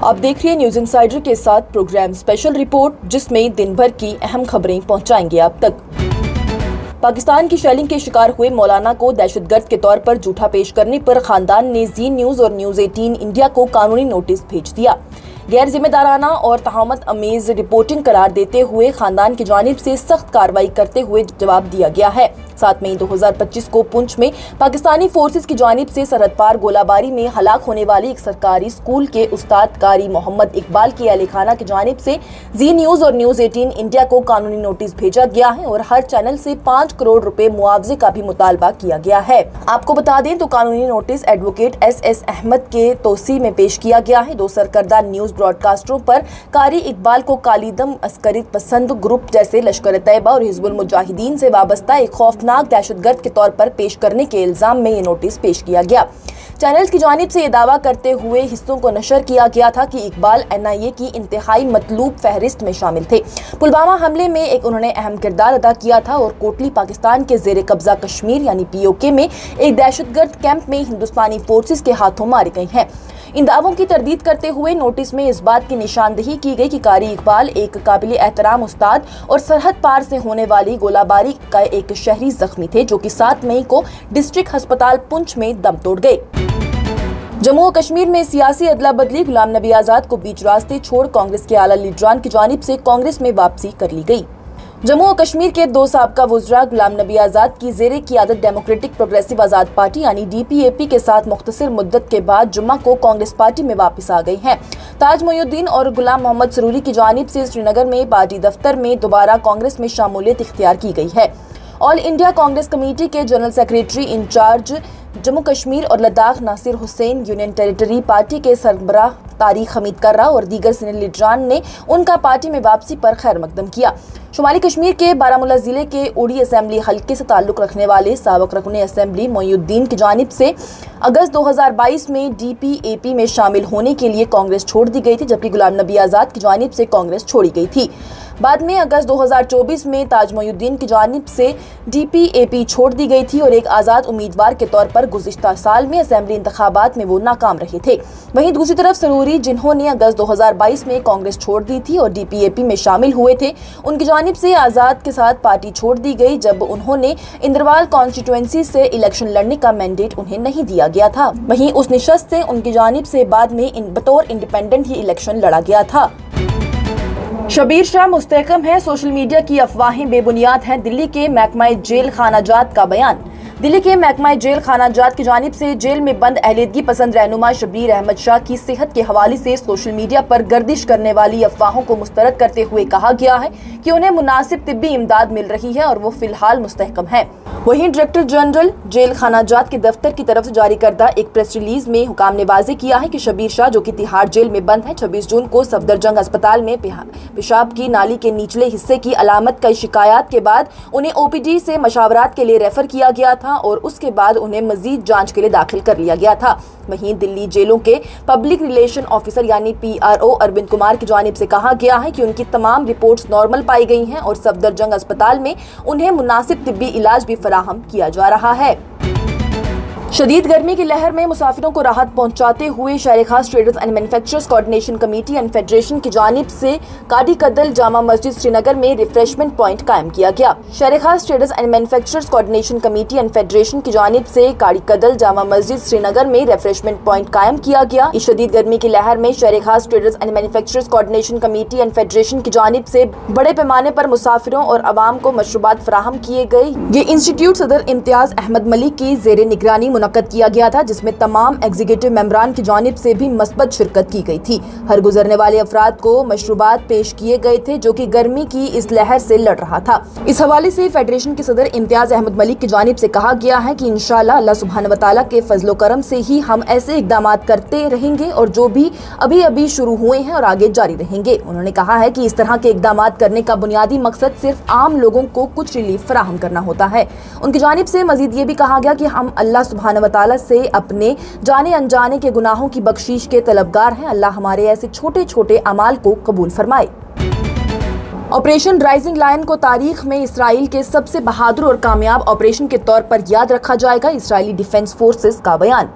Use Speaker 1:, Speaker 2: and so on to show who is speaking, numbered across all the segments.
Speaker 1: आप देख रहे हैं न्यूज इनसाइडर के साथ प्रोग्राम स्पेशल रिपोर्ट, जिसमें दिन भर की अहम खबरें पहुंचाएंगे आप तक। पाकिस्तान की शेलिंग के शिकार हुए मौलाना को दहशतगर्द के तौर पर झूठा पेश करने पर खानदान ने जी न्यूज और न्यूज 18 इंडिया को कानूनी नोटिस भेज दिया। गैर जिम्मेदाराना और तहमत अमेज रिपोर्टिंग करार देते हुए खानदान की जानिब से सख्त कार्रवाई करते हुए जवाब दिया गया है। 7 मई 2025 को पुंछ में पाकिस्तानी फोर्सेस की जानिब से सरहद पार गोलाबारी में हलाक होने वाली एक सरकारी स्कूल के उस्ताद कारी मोहम्मद इकबाल की अहलखाना की जानिब से जी न्यूज और न्यूज 18 इंडिया को कानूनी नोटिस भेजा गया है और हर चैनल से 5 करोड़ रुपए मुआवजे का भी मुतालबा किया गया है। आपको बता दें तो कानूनी नोटिस एडवोकेट SS अहमद के तोसी में पेश किया गया है। 2 सरकर्दा न्यूज ब्रॉडकास्टरों पर कारी इकबाल को कालिदम अस्करी पसंद ग्रुप जैसे लश्कर तैयबा और हिजबुल मुजाहिदीन से वाबस्ता एक खौफनाक दहशतगर्द के तौर पर पेश करने के इल्जाम में ये नोटिस पेश किया गया। चैनल्स की जानिब से ये दावा करते हुए हिस्सों को नशर किया गया था कि इकबाल NIA की इंतहाई मतलूब फहरिस्त में शामिल थे। पुलवामा हमले में उन्होंने अहम किरदार अदा किया था और कोटली पाकिस्तान के जेर कब्जा कश्मीर यानी POK में एक दहशतगर्द कैंप में हिंदुस्तानी फोर्सेस के हाथों मारे गए हैं। इन दावों की तरदीद करते हुए नोटिस में इस बात की निशानदेही की गई कि कारी इकबाल एक काबिल एहतराम उस्ताद और सरहद पार से होने वाली गोलाबारी का एक शहरी जख्मी थे, जो कि 7 मई को डिस्ट्रिक्ट अस्पताल पुंछ में दम तोड़ गए। जम्मू और कश्मीर में सियासी अदला बदली, गुलाम नबी आजाद को बीच रास्ते छोड़ कांग्रेस के आला लीडरान की जानिब से कांग्रेस में वापसी कर ली गई। जम्मू और कश्मीर के 2 साबका वुज़रा गुलाम नबी आजाद की ज़ेरे क़ियादत डेमोक्रेटिक प्रोग्रेसिव आज़ाद पार्टी यानी DPAP के साथ मुख्तसर मुद्दत के बाद जुम्मा को कांग्रेस पार्टी में वापस आ गई हैं। ताज मोइनुद्दीन और गुलाम मोहम्मद सरूरी की जानिब से श्रीनगर में पार्टी दफ्तर में दोबारा कांग्रेस में शामूलियत इख्तियार की गई है। ऑल इंडिया कांग्रेस कमेटी के general secretary incharge Jammu Kashmir और Ladakh Nasir Hussain, union territory party के सरबराह तारिक हमीद कर्रा और दीगर सीनियर लीडरान ने उनका पार्टी में वापसी पर खैर मकदम किया। शुमाली कश्मीर के बारामूला जिले के उड़ी असेंबली हल्के से ताल्लुक रखने वाले साबिक रुकने असेंबली मोइनुद्दीन की जानिब से अगस्त 2022 में DPAP में शामिल होने के लिए कांग्रेस छोड़ दी गई थी, जबकि गुलाम नबी आजाद की जानिब से कांग्रेस छोड़ी गई थी। बाद में अगस्त 2024 में ताज मोइनुद्दीन की जानिब से DPAP छोड़ दी गई थी और एक आज़ाद उम्मीदवार के तौर पर गुज़िश्ता साल में असेंबली इंतखाबात में वो नाकाम रहे थे। वहीं दूसरी तरफ सरूरी, जिन्होंने अगस्त 2022 में कांग्रेस छोड़ दी थी और DPAP में शामिल हुए थे, उनकी जानिब से आज़ाद के साथ पार्टी छोड़ दी गई जब उन्होंने इंद्रवाल कॉन्स्टिट्यूएंसी से इलेक्शन लड़ने का मैंडेट उन्हें नहीं दिया गया था। वहीं उस निशस्त से उनकी जानिब से बाद में बतौर इंडिपेंडेंट ही इलेक्शन लड़ा गया था। शबीर शाह मुस्तहकम है, सोशल मीडिया की अफवाहें बेबुनियाद हैं, दिल्ली के महकमा जेल खानाजात का बयान। दिल्ली के महकमा जेल खानाजात की जानिब से जेल में बंद अहलियदगी पसंद रहनुमा शबीर अहमद शाह की सेहत के हवाले से सोशल मीडिया पर गर्दिश करने वाली अफवाहों को मुस्तरद करते हुए कहा गया है कि उन्हें मुनासिब तिब्बी इमदाद मिल रही है और वो फिलहाल मुस्तहकम है। वहीं डायरेक्टर जनरल जेल खानाजात के दफ्तर की तरफ से जारी करदा एक प्रेस रिलीज में हुकाम ने वाज़ेह किया है कि शबीर शाह, जो कि तिहाड़ जेल में बंद है, 26 जून को सफदरजंग अस्पताल में पेशाब की नाली के निचले हिस्से की अलामत की शिकायत के बाद उन्हें OPD से मशावरात के लिए रेफर किया गया था और उसके बाद उन्हें मजीद जांच के लिए दाखिल कर लिया गया था। वहीं दिल्ली जेलों के पब्लिक रिलेशन ऑफिसर यानी PRO अरविंद कुमार की जानिब से कहा गया है कि उनकी तमाम रिपोर्ट्स नॉर्मल पाई गई हैं और सफदरजंग अस्पताल में उन्हें मुनासिब तिब्बी इलाज भी फराहम किया जा रहा है। शदीद गर्मी की लहर में मुसाफिरों को राहत पहुंचाते हुए शहर खास traders and manufacturers coordination committee and federation की जानिब से कादी कदल जामा मस्जिद श्रीनगर में रिफ्रेशमेंट पॉइंट कायम किया गया। शहर खास traders and manufacturers coordination committee and federation की जानिब से कादी कदल जामा मस्जिद श्रीनगर में रिफ्रेशमेंट पॉइंट कायम किया गया। इस शदीद गर्मी की लहर में शहर खास traders and manufacturers coordination committee and federation की जानिब से बड़े पैमाने पर मुसाफिरों और आवाम को मशरूबात फराहम किए गए। ये इंस्टीट्यूट सदर इम्तियाज अहमद मलिक की जेर निगरानी मुनक्कद किया गया था, जिसमें तमाम एग्जीक्यूटिव मेंबरान की जानिब से भी मस्बत शिरकत की गई थी। हर गुजरने वाले अफराद को मशरूबात पेश किए गए थे, जो कि गर्मी की इस लहर से लड़ रहा था। इस हवाले से फेडरेशन के सदर इम्तियाज अहमद मलिक की जानिब से कहा गया है कि इंशाअल्लाह अल्लाह सुब्हान व तआला के फजलो करम से ही हम ऐसे इकदाम करते रहेंगे और जो भी अभी शुरू हुए हैं और आगे जारी रहेंगे। उन्होंने कहा है कि इस तरह के इकदाम करने का बुनियादी मकसद सिर्फ आम लोगों को कुछ रिलीफ फराहम करना होता है। उनकी जानिब से मजीद ये भी कहा गया कि हम अल्लाह सुब्हान व तआला से अपने जाने अनजाने के गुनाहों की बख्शीश के तलबगार हैं। अल्लाह हमारे ऐसे छोटे छोटे अमाल को कबूल फरमाए। ऑपरेशन राइजिंग लायन को तारीख में इसराइल के सबसे बहादुर और कामयाब ऑपरेशन के तौर पर याद रखा जाएगा, इसराइली डिफेंस फोर्सेस का बयान।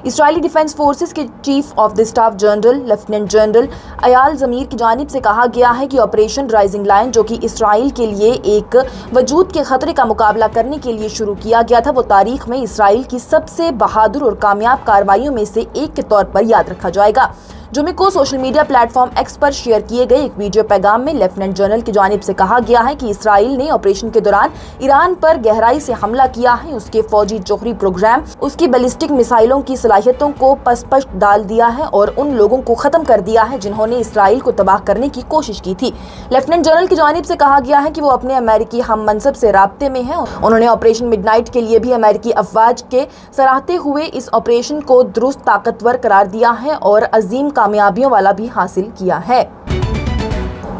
Speaker 1: इजरायली डिफेंस फोर्सेस के chief of the staff general lieutenant general Eyal Zamir की जानिब से कहा गया है कि ऑपरेशन राइजिंग लायन, जो कि इसराइल के लिए एक वजूद के खतरे का मुकाबला करने के लिए शुरू किया गया था, वो तारीख में इसराइल की सबसे बहादुर और कामयाब कार्रवाइयों में से एक के तौर पर याद रखा जाएगा। जुमे को सोशल मीडिया प्लेटफॉर्म एक्स पर शेयर किए गए एक वीडियो पैगाम में लेफ्टिनेंट जनरल की जानिब से कहा गया है कि इसराइल ने ऑपरेशन के दौरान ईरान पर गहराई से हमला किया है, उसके फौजी जोहरी प्रोग्राम, उसकी बैलिस्टिक मिसाइलों की सलाहियतों को पसपश डाल दिया है और उन लोगों को खत्म कर दिया है जिन्होंने इसराइल को तबाह करने की कोशिश की थी। लेफ्टिनेंट जनरल की जानिब से कहा गया है कि वो अपने अमेरिकी हम मनसब से राब्ते में हैं। उन्होंने ऑपरेशन मिडनाइट के लिए भी अमेरिकी अफवाज के सराहते हुए इस ऑपरेशन को दुरुस्त, ताकतवर करार दिया है और अजीम कामयाबियों वाला भी हासिल किया है।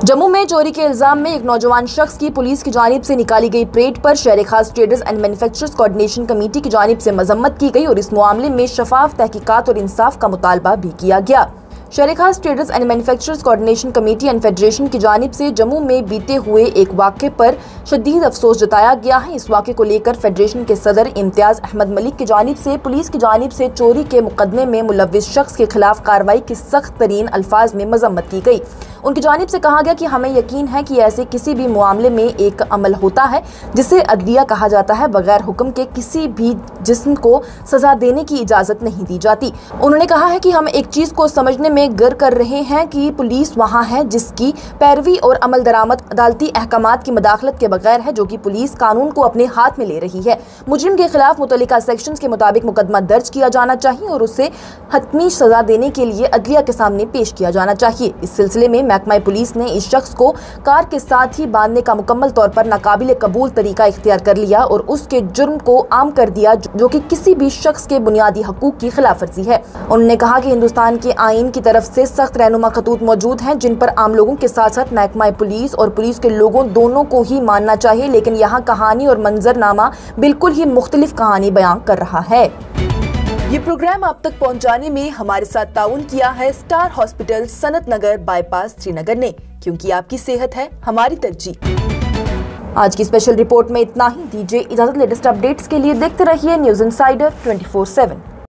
Speaker 1: जम्मू में चोरी के इल्जाम में एक नौजवान शख्स की पुलिस की जानिब से निकाली गई परेड पर शहर खास traders and manufacturers coordination committee की जानिब से मजम्मत की गई और इस मामले में शफाफ तहकीकात और इंसाफ का मुतालबा भी किया गया। शहर खास traders and manufacturers coordination committee and federation की जानिब से जम्मू में बीते हुए एक वाक़े पर शदीद अफसोस जताया गया है। इस वाक़े को लेकर फेडरेशन के सदर इम्तियाज अहमद मलिक की जानिब से पुलिस की जानिब से चोरी के मुकदमे में मुलव्विस शख्स के खिलाफ कार्रवाई की सख्त तरीन अल्फाज में मजम्मत की गई। उनकी जानिब से कहा गया कि हमें यकीन है कि ऐसे किसी भी मामले में एक अमल होता है जिसे अदलिया कहा जाता है, बगैर हुक्म के किसी भी जिस्म को सजा देने की इजाज़त नहीं दी जाती। उन्होंने कहा है कि हम एक चीज़ को समझने में गर कर रहे हैं कि पुलिस वहाँ है जिसकी पैरवी और अमल दरामद अदालती अहकामात की मदाखलत के बगैर है, जो कि पुलिस कानून को अपने हाथ में ले रही है। मुजरिम के खिलाफ मुतल्लिका सेक्शंस के मुताबिक मुकदमा दर्ज किया जाना चाहिए और उसे हतमी सजा देने के लिए अदलिया के सामने पेश किया जाना चाहिए। इस सिलसिले में महकमा पुलिस ने इस शख्स को कार के साथ ही बांधने का मुकम्मल तौर पर नाकाबिले कबूल तरीका इख्तियार कर लिया और उसके जुर्म को आम कर दिया, जो कि किसी भी शख्स के बुनियादी हकूक की खिलाफ वर्जी है। उन्होंने कहा कि हिंदुस्तान के आईन की तरफ से सख्त रहनुमा खतूत मौजूद हैं जिन पर आम लोगों के साथ साथ महकमा पुलिस और पुलिस के लोगों दोनों को ही मानना चाहिए, लेकिन यहाँ कहानी और मंजरनामा बिल्कुल ही मुख्तलिफ कहानी बयां कर रहा है। ये प्रोग्राम आप तक पहुंचाने में हमारे साथ ताउन किया है स्टार हॉस्पिटल सनत नगर बाईपास श्रीनगर ने, क्योंकि आपकी सेहत है हमारी तरजीह। आज की स्पेशल रिपोर्ट में इतना ही। दीजिए इजाजत। लेटेस्ट अपडेट्स के लिए देखते रहिए न्यूज़ इनसाइडर 24/7।